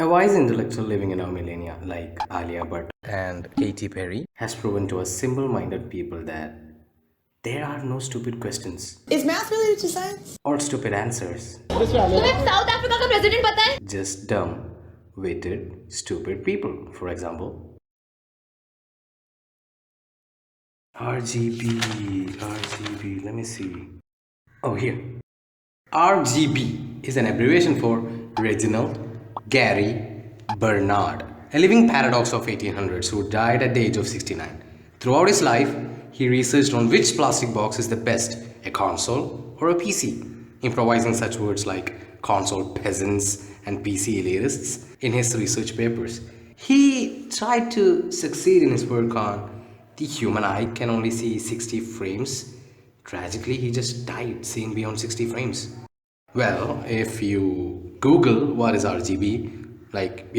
A wise intellectual living in our millennia, like Alia Bhatt and Katy Perry, has proven to us simple minded people that there are no stupid questions Is math related to science? or stupid answers. तुम्हें south Africa का president पता है? Just dumb, weighted, stupid people. For example, RGB, let me see. Oh, here. RGB is an abbreviation for Reginald Gary Bernard, a living paradox of 1800s who died at the age of 69. Throughout his life, he researched on which plastic box is the best, a console or a PC, improvising such words like console peasants and PC elitists in his research papers. He tried to succeed in his work on the human eye can only see 60 frames. Tragically, he just died seeing beyond 60 frames. Well, if you Google what is RGB, like,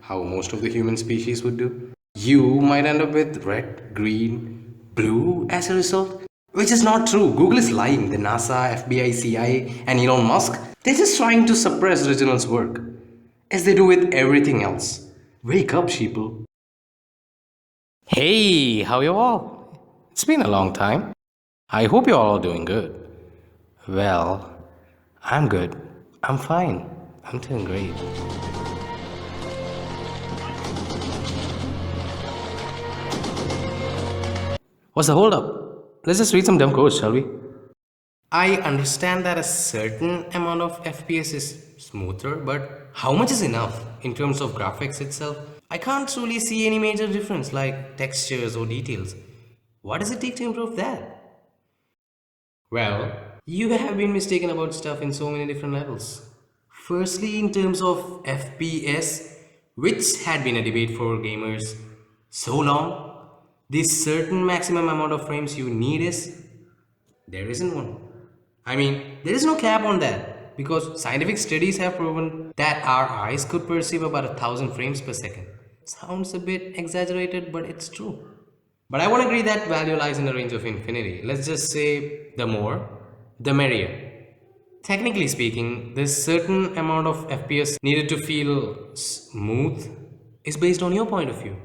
how most of the human species would do, you might end up with red, green, blue as a result. Which is not true. Google is lying. The NASA, FBI, CIA, and Elon Musk, they're just trying to suppress Reginald's work, as they do with everything else. Wake up, sheeple. Hey, how you all? It's been a long time. I hope you're all doing good. Well, I'm good. I'm fine. I'm doing great. What's the hold up? Let's just read some dumb codes, shall we? I understand that a certain amount of FPS is smoother, but how much is enough in terms of graphics itself? I can't truly see any major difference like textures or details. What does it take to improve that? Well, you have been mistaken about stuff in so many different levels. Firstly, in terms of FPS, which had been a debate for gamers so long, this certain maximum amount of frames you need is there isn't one. I mean, there is no cap on that because scientific studies have proven that our eyes could perceive about 1,000 frames per second. Sounds a bit exaggerated, but it's true. But I won't agree that value lies in the range of infinity. Let's just say the more, the merrier. Technically speaking, this certain amount of FPS needed to feel smooth is based on your point of view.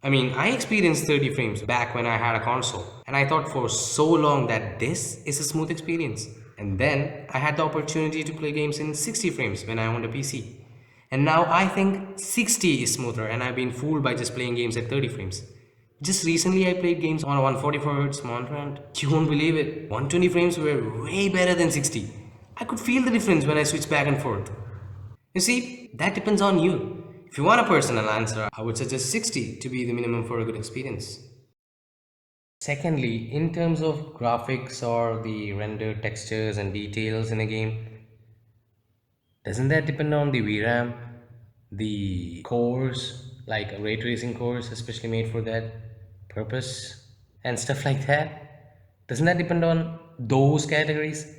I mean, I experienced 30 frames back when I had a console, and I thought for so long that this is a smooth experience. And then I had the opportunity to play games in 60 frames when I owned a PC. And now I think 60 is smoother, and I've been fooled by just playing games at 30 frames. Just recently I played games on a 144Hz monitor and you won't believe it, 120 frames were way better than 60. I could feel the difference when I switched back and forth. You see, that depends on you. If you want a personal answer, I would suggest 60 to be the minimum for a good experience. Secondly, in terms of graphics or the rendered textures and details in a game, doesn't that depend on the VRAM, the cores, like ray tracing cores, especially made for that purpose and stuff like that? Doesn't that depend on those categories?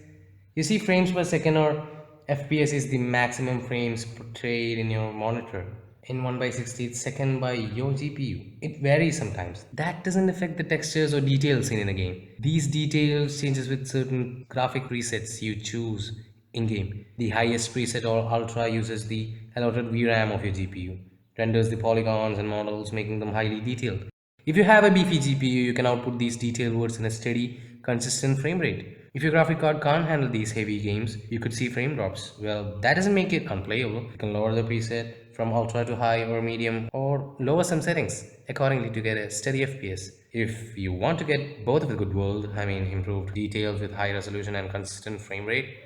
You see, frames per second or FPS is the maximum frames portrayed in your monitor. In 1 by 60th second by your GPU. It varies sometimes. That doesn't affect the textures or details seen in a game. These details changes with certain graphic presets you choose in-game. The highest preset or ultra uses the allotted VRAM of your GPU, renders the polygons and models, making them highly detailed. If you have a beefy GPU, you can output these detailed words in a steady, consistent frame rate. If your graphic card can't handle these heavy games, you could see frame drops. Well, that doesn't make it unplayable. You can lower the preset from ultra to high or medium or lower some settings accordingly to get a steady FPS. If you want to get both of the good world, I mean improved details with high resolution and consistent frame rate,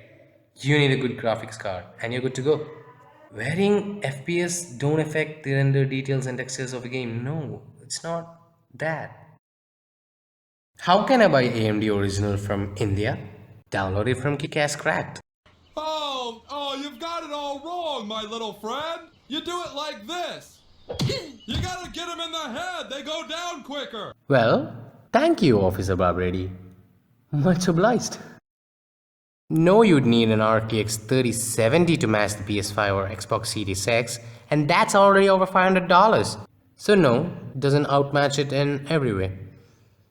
you need a good graphics card and you're good to go. Varying FPS don't affect the render details and textures of a game. No, it's not that. How can I buy AMD original from India? Download it from Kickass Cracked. Oh, you've got it all wrong, my little friend. You do it like this. You gotta get them in the head. They go down quicker. Well, thank you, Officer Barbrady. Much obliged. No, you'd need an RTX 3070 to match the PS5 or Xbox Series X, and that's already over $500. So no, doesn't outmatch it in every way.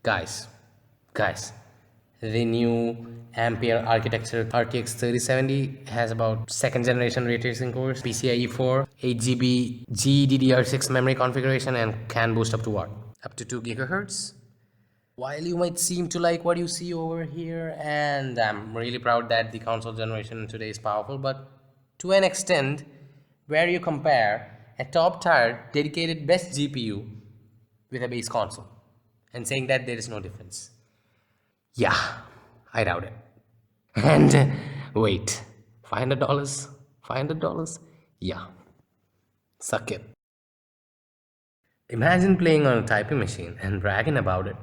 Guys, The new Ampere architecture RTX 3070 has about second generation ray tracing cores, PCIe 4, 8 GB GDDR6 memory configuration, and can boost up to what? Up to 2 GHz. While you might seem to like what you see over here, and I'm really proud that the console generation today is powerful, but to an extent where you compare a top tier dedicated best GPU with a base console and saying that there is no difference. Yeah, I doubt it. And wait, $500? $500? Yeah, suck it. Imagine playing on a typing machine and bragging about it.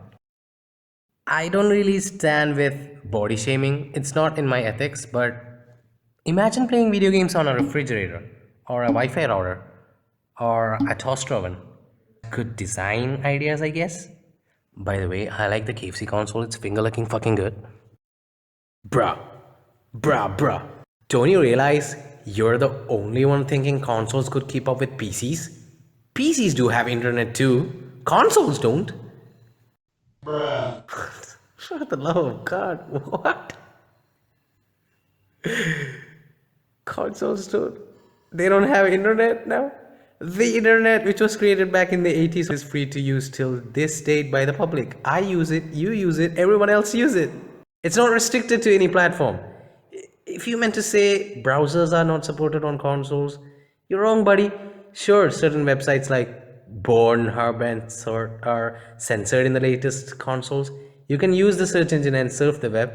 I don't really stand with body shaming, it's not in my ethics, but imagine playing video games on a refrigerator, or a Wi Fi router, or a toaster oven. Good design ideas, I guess. By the way, I like the KFC console, it's finger licking fucking good. Bruh, bruh. Don't you realize you're the only one thinking consoles could keep up with PCs? PCs do have internet too, consoles don't. For the love of God, what? Consoles don't. They don't have internet now? The internet, which was created back in the 80s, is free to use till this date by the public. I use it, you use it, everyone else use it. It's not restricted to any platform. If you meant to say browsers are not supported on consoles, you're wrong, buddy. Sure, certain websites like Pornhub and sort are censored in the latest consoles. You can use the search engine and surf the web.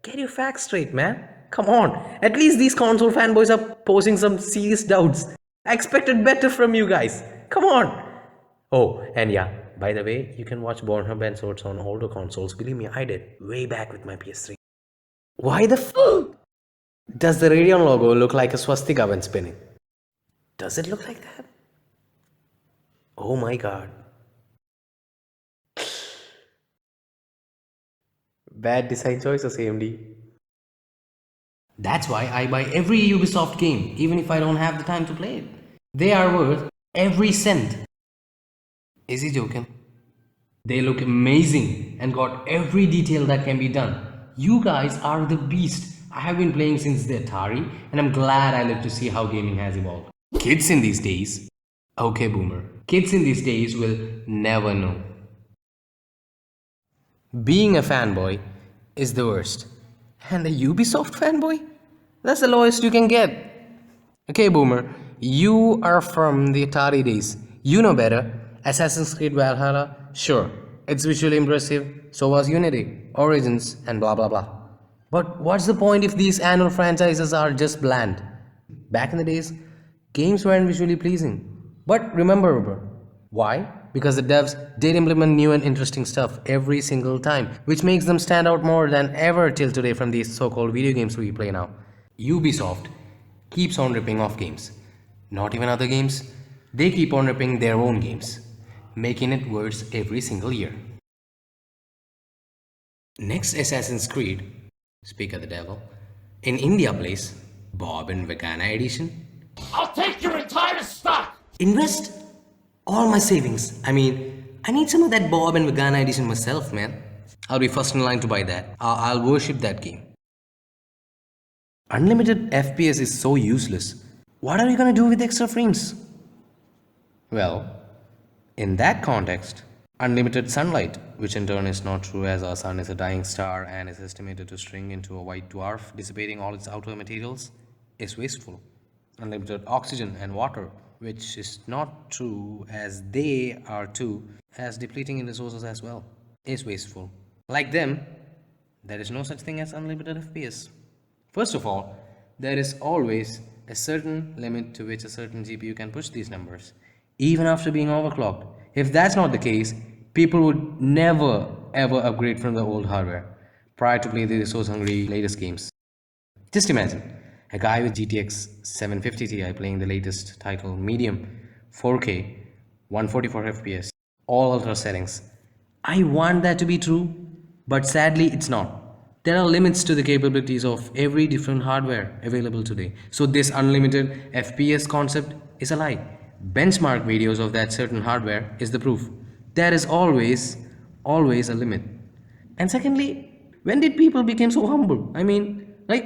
Get your facts straight, man. Come on. At least these console fanboys are posing some serious doubts. I expected better from you guys. Come on. Oh, and yeah, by the way, you can watch Pornhub and sorts on older consoles. Believe me, I did. Way back with my PS3. Why the f does the Radeon logo look like a swastika when spinning? Does it look like that? Oh my god. Bad design choices, AMD. That's why I buy every Ubisoft game, even if I don't have the time to play it. They are worth every cent. Is he joking? They look amazing and got every detail that can be done. You guys are the beast. I have been playing since the Atari, and I'm glad I lived to see how gaming has evolved. Kids in these days, okay boomer, kids in these days will never know. Being a fanboy is the worst. And a Ubisoft fanboy? That's the lowest you can get. Okay, boomer, you are from the Atari days. You know better. Assassin's Creed Valhalla, sure, it's visually impressive. So was Unity, Origins, and blah blah blah. But what's the point if these annual franchises are just bland? Back in the days, games weren't visually pleasing. But remember, why? Because the devs did implement new and interesting stuff every single time, which makes them stand out more than ever till today from these so-called video games we play now. Ubisoft keeps on ripping off games. Not even other games. They keep on ripping their own games, making it worse every single year. Next Assassin's Creed, speak of the devil, in India place, Bob and Vagana edition. I'll take your entire stock! Invest all my savings. I mean, I need some of that Bob and Vagana edition myself, man. I'll be first in line to buy that. I'll worship that game. Unlimited FPS is so useless. What are you gonna do with extra frames? Well, in that context, unlimited sunlight, which in turn is not true as our sun is a dying star and is estimated to shrink into a white dwarf, dissipating all its outer materials, is wasteful. Unlimited oxygen and water, which is not true as they are too, as depleting in resources as well, is wasteful. Like them, there is no such thing as unlimited FPS. First of all, there is always a certain limit to which a certain GPU can push these numbers, even after being overclocked. If that's not the case, people would never ever upgrade from the old hardware prior to play the resource hungry latest games. Just imagine a guy with GTX 750 Ti playing the latest title medium 4K 144 FPS, all ultra settings. I want that to be true, but sadly it's not. There are limits to the capabilities of every different hardware available today. So this unlimited FPS concept is a lie. Benchmark videos of that certain hardware is the proof. There is always a limit. And secondly, When did people become so humble? I mean, like,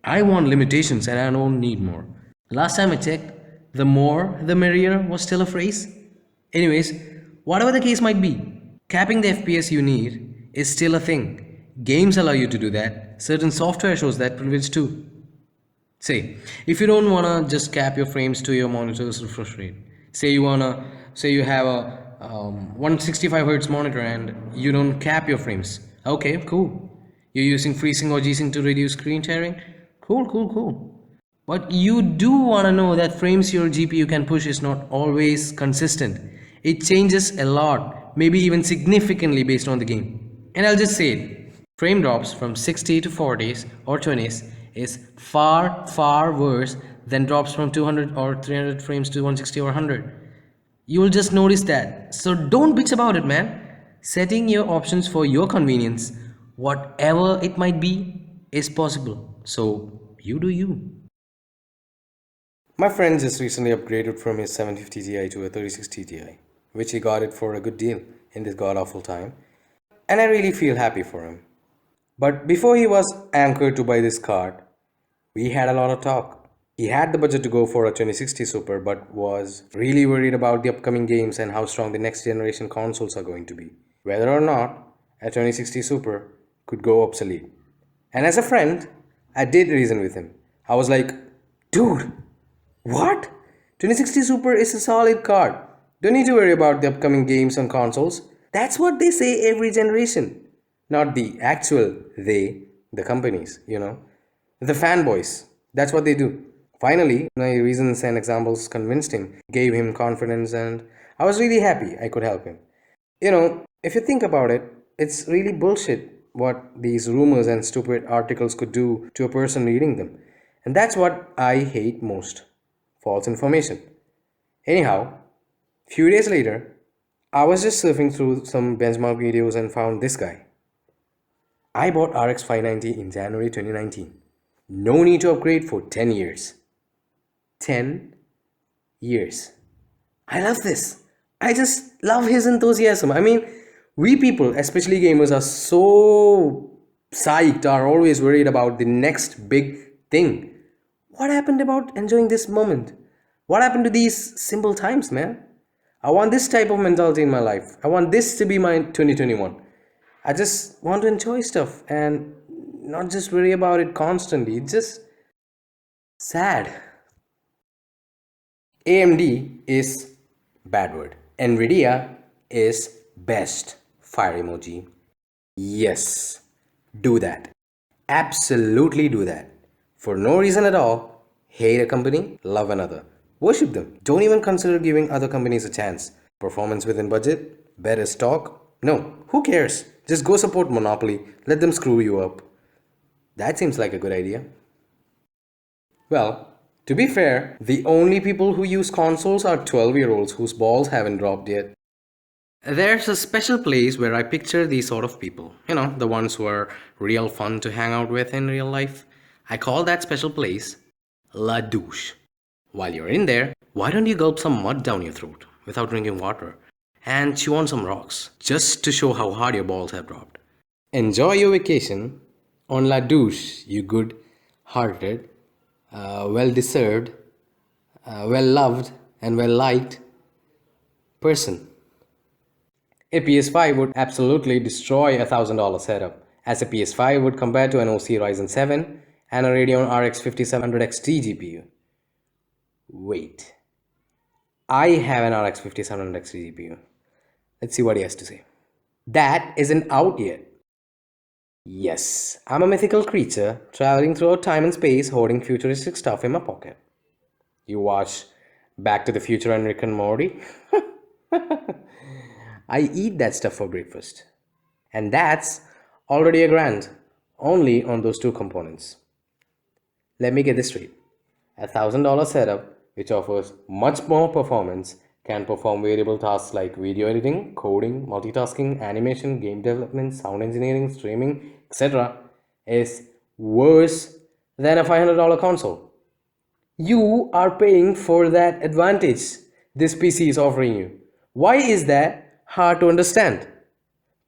I want limitations and I don't need more. Last time I checked, the more the merrier was still a phrase. Anyways, whatever the case might be, capping the FPS you need is still a thing. Games allow you to do that. Certain software shows that privilege too. Say, if you don't wanna just cap your frames to your monitor's refresh rate. Say you have a 165 hertz monitor and you don't cap your frames. Okay, cool. You're using FreeSync or G-Sync to reduce screen tearing. Cool. But you do wanna know that frames your GPU can push is not always consistent. It changes a lot, maybe even significantly based on the game. And I'll just say it. Frame drops from 60 to 40s or 20s is far worse than drops from 200 or 300 frames to 160 or 100. You will just notice that. So don't bitch about it, man. Setting your options for your convenience, whatever it might be, is possible. So you do you. My friend just recently upgraded from his 750 Ti to a 3060 Ti, which he got it for a good deal in this god awful time. And I really feel happy for him. But before he was anchored to buy this card, we had a lot of talk. He had the budget to go for a 2060 Super but was really worried about the upcoming games and how strong the next generation consoles are going to be. Whether or not a 2060 Super could go obsolete. And as a friend, I did reason with him. I was like, dude, what? 2060 Super is a solid card. Don't need to worry about the upcoming games on consoles. That's what they say every generation. Not the actual they, the companies, The fanboys. That's what they do. Finally, my reasons and examples convinced him, gave him confidence, and I was really happy I could help him. If you think about it, it's really bullshit what these rumors and stupid articles could do to a person reading them. And that's what I hate most. False information. Anyhow, few days later, I was just surfing through some benchmark videos and found this guy. I bought RX 590 in January 2019. No need to upgrade for 10 years. 10 years. I love this. I just love his enthusiasm. I mean, we people, especially gamers, are so psyched, are always worried about the next big thing. What happened about enjoying this moment? What happened to these simple times, man? I want this type of mentality in my life. I want this to be my 2021. I just want to enjoy stuff and not just worry about it constantly. It's just sad. AMD is bad word. Nvidia is best. Fire emoji. Yes, do that. Absolutely do that. For no reason at all, hate a company, love another. Worship them. Don't even consider giving other companies a chance. Performance within budget, better stock. No, who cares? Just go support Monopoly. Let them screw you up. That seems like a good idea. Well, to be fair, the only people who use consoles are 12-year-olds whose balls haven't dropped yet. There's a special place where I picture these sort of people. The ones who are real fun to hang out with in real life. I call that special place La Douche. While you're in there, why don't you gulp some mud down your throat without drinking water and chew on some rocks just to show how hard your balls have dropped? Enjoy your vacation on La Douche, you good-hearted, well-deserved, well-loved and well-liked person. A PS5 would absolutely destroy a $1,000 setup, as a PS5 would compare to an OC Ryzen 7 and a Radeon RX 5700 XT GPU. Wait, I have an RX 5700 XT GPU. Let's see what he has to say. That isn't out yet. Yes, I'm a mythical creature traveling throughout time and space holding futuristic stuff in my pocket. You watch Back to the Future and Rick and Morty? I eat that stuff for breakfast. And that's already $1,000, only on those two components. Let me get this straight. A $1,000 setup, which offers much more performance, can perform variable tasks like video editing, coding, multitasking, animation, game development, sound engineering, streaming, etc., is worse than a $500 console. You are paying for that advantage this PC is offering you. Why is that hard to understand?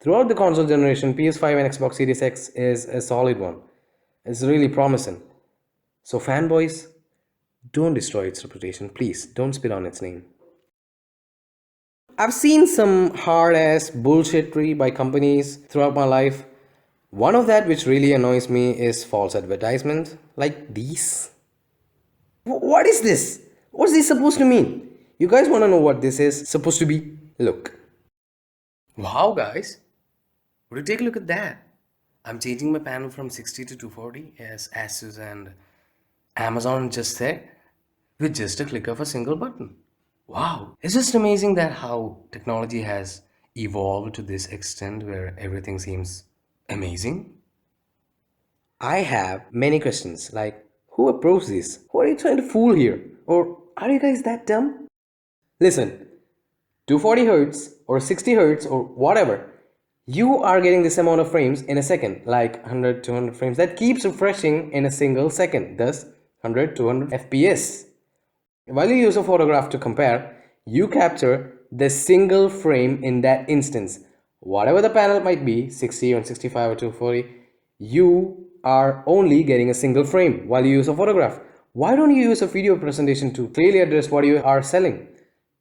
Throughout the console generation, PS5 and Xbox Series X is a solid one. It's really promising. So, fanboys, don't destroy its reputation. Please, don't spit on its name. I've seen some hard ass bullshitry by companies throughout my life. One of that which really annoys me is false advertisement like these. What is this? What's this supposed to mean? You guys want to know what this is supposed to be? Look. Wow, guys. Would you take a look at that? I'm changing my panel from 60 to 240 as Asus and Amazon just said with just a click of a single button. Wow, it's just amazing that how technology has evolved to this extent where everything seems amazing. I have many questions like who approves this? Who are you trying to fool here? Or are you guys that dumb? Listen, 240 Hz or 60 Hz or whatever, you are getting this amount of frames in a second, like 100, 200 frames that keeps refreshing in a single second, thus 100, 200 FPS. While you use a photograph to compare, you capture the single frame in that instance. Whatever the panel might be, 60 or 65 or 240, you are only getting a single frame while you use a photograph. Why don't you use a video presentation to clearly address what you are selling?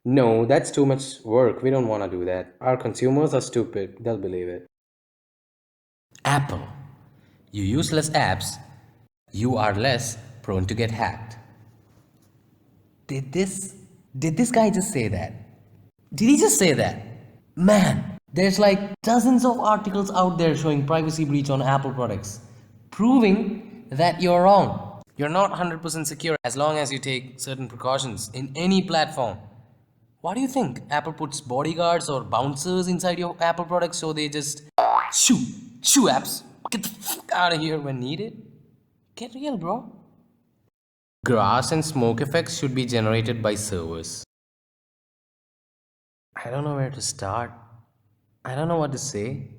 No, that's too much work. We don't want to do that. Our consumers are stupid. They'll believe it. Apple. You use less apps, you are less prone to get hacked. Did this guy just say that? Did he just say that? Man, there's like dozens of articles out there showing privacy breach on Apple products, proving that you're wrong. You're not 100% secure as long as you take certain precautions in any platform. What do you think? Apple puts bodyguards or bouncers inside your Apple products so they just shoo apps. Get the fuck out of here when needed. Get real, bro. Grass and smoke effects should be generated by servers. I don't know where to start. I don't know what to say.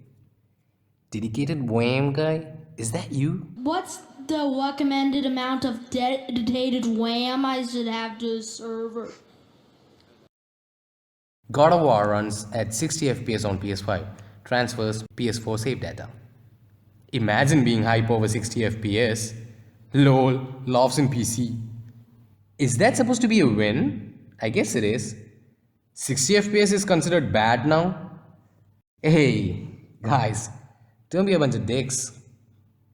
Dedicated WAM guy? Is that you? What's the recommended amount of dedicated RAM I should have to a server? God of War runs at 60 FPS on PS5, transfers PS4 save data. Imagine being hype over 60 FPS. LOL, laughs in PC. Is that supposed to be a win? I guess it is. 60 FPS is considered bad now? Hey, guys, don't be a bunch of dicks.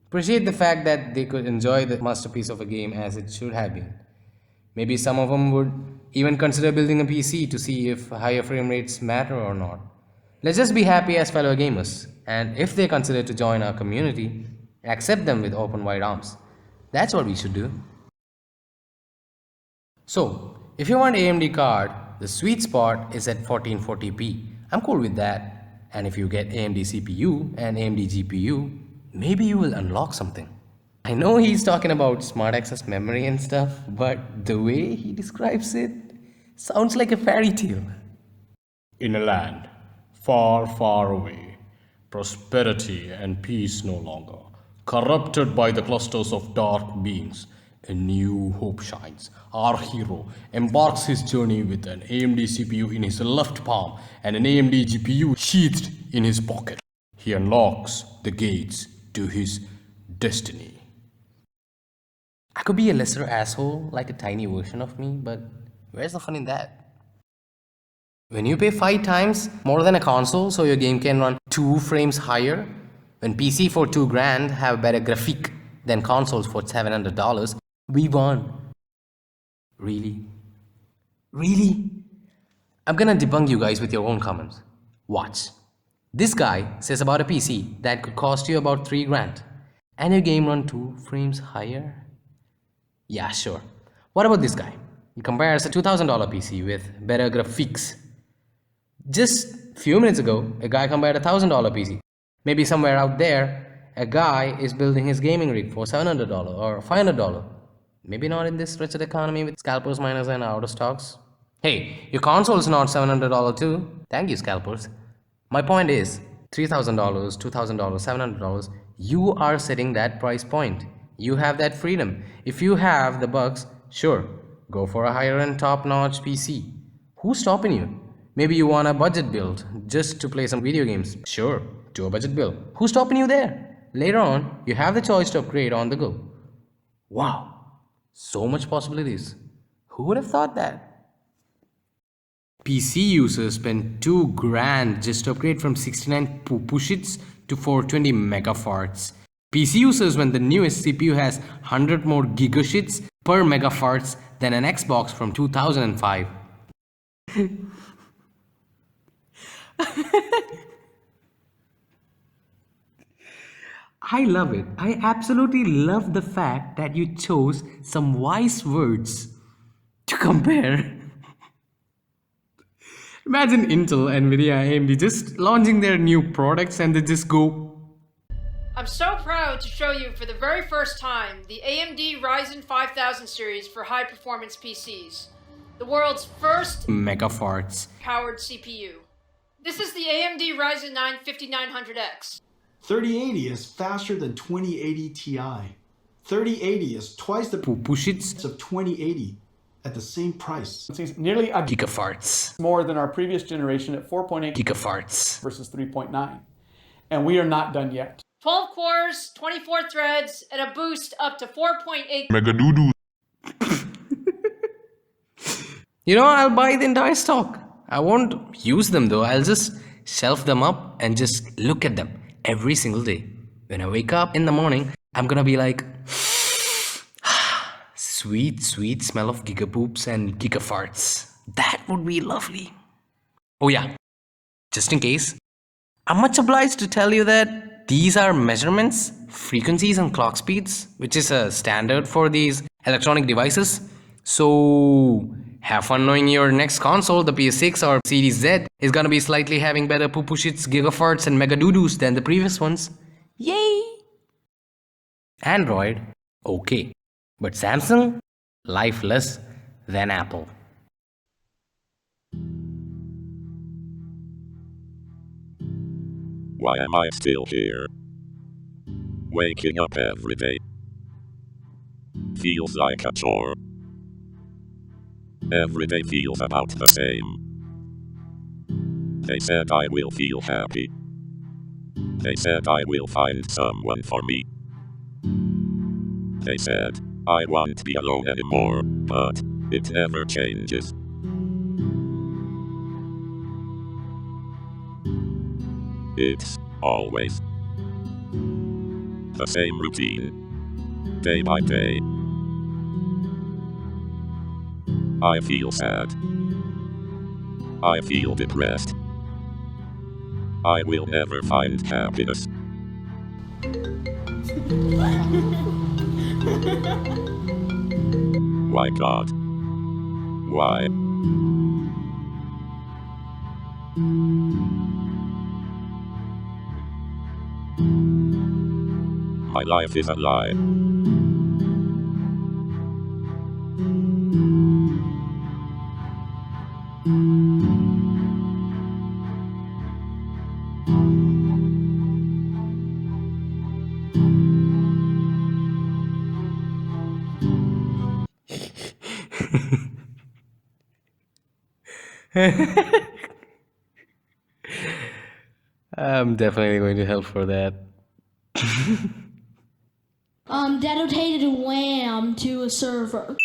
Appreciate the fact that they could enjoy the masterpiece of a game as it should have been. Maybe some of them would even consider building a PC to see if higher frame rates matter or not. Let's just be happy as fellow gamers, and if they consider to join our community, accept them with open wide arms. That's what we should do. So, if you want AMD card, the sweet spot is at 1440p. I'm cool with that. And if you get AMD CPU and AMD GPU, maybe you will unlock something. I know he's talking about smart access memory and stuff, but the way he describes it sounds like a fairy tale. In a land far, far away, prosperity and peace no longer, corrupted by the clusters of dark beings, a new hope shines. Our hero embarks his journey with an AMD CPU in his left palm and an AMD GPU sheathed in his pocket. He unlocks the gates to his destiny. I could be a lesser asshole, like a tiny version of me, but where's the fun in that? When you pay 5 times more than a console so your game can run 2 frames higher, when PC for 2 grand have better graphic than consoles for $700, we won. Really? Really? I'm gonna debunk you guys with your own comments. Watch. This guy says about a PC that could cost you about 3 grand and your game run 2 frames higher? Yeah, sure. What about this guy? He compares a $2,000 PC with better graphics. Just few minutes ago, a guy compared a $1,000 PC. Maybe somewhere out there, a guy is building his gaming rig for $700 or $500. Maybe not in this wretched economy with scalpers, miners, and out of stocks. Hey, your console's not $700 too. Thank you, scalpers. My point is, $3,000, $2,000, $700, you are setting that price point. You have that freedom. If you have the bucks, sure, go for a higher end top-notch PC. Who's stopping you? Maybe you want a budget build just to play some video games. Sure, do a budget build. Who's stopping you there? Later on, you have the choice to upgrade on the go. Wow, so much possibilities. Who would have thought that? PC users spend 2 grand just to upgrade from 69 pushits to 420 megafarts. PC users when the newest CPU has 100 more gigashits per megafarts than an Xbox from 2005. I love it. I absolutely love the fact that you chose some wise words to compare. Imagine Intel, Nvidia, AMD just launching their new products and they just go. I'm so proud to show you for the very first time the AMD Ryzen 5000 series for high-performance PCs. The world's first Megafarts. powered CPU. This is the AMD Ryzen 9 5900X. 3080 is faster than 2080 Ti. 3080 is twice the Pushits. of 2080 at the same price. It's nearly a Gigafarts. more than our previous generation at 4.8 Gigafarts. versus 3.9. And we are not done yet. 12 cores, 24 threads, and a boost up to 4.8 You know, I'll buy the entire stock. I won't use them though. I'll just shelf them up and just look at them every single day. When I wake up in the morning, I'm gonna be like, sweet, sweet smell of gigapoops and gigafarts. That would be lovely. Oh yeah, just in case, I'm much obliged to tell you that these are measurements, frequencies and clock speeds, which is a standard for these electronic devices. So have fun knowing your next console, the PS6 or Series Z, is gonna be slightly having better pupushits, gigafarts and mega doo-doos than the previous ones. Yay! Android, okay. But Samsung, lifeless than Apple. Why am I still here? Waking up every day feels like a chore. Every day feels about the same. They said I will feel happy. They said I will find someone for me. They said I won't be alone anymore, but it never changes. It's always the same routine, day by day. I feel sad. I feel depressed. I will never find happiness. Why, God? Why? My life is a lie. I'm definitely going to help for that. Dedicated wham to a server.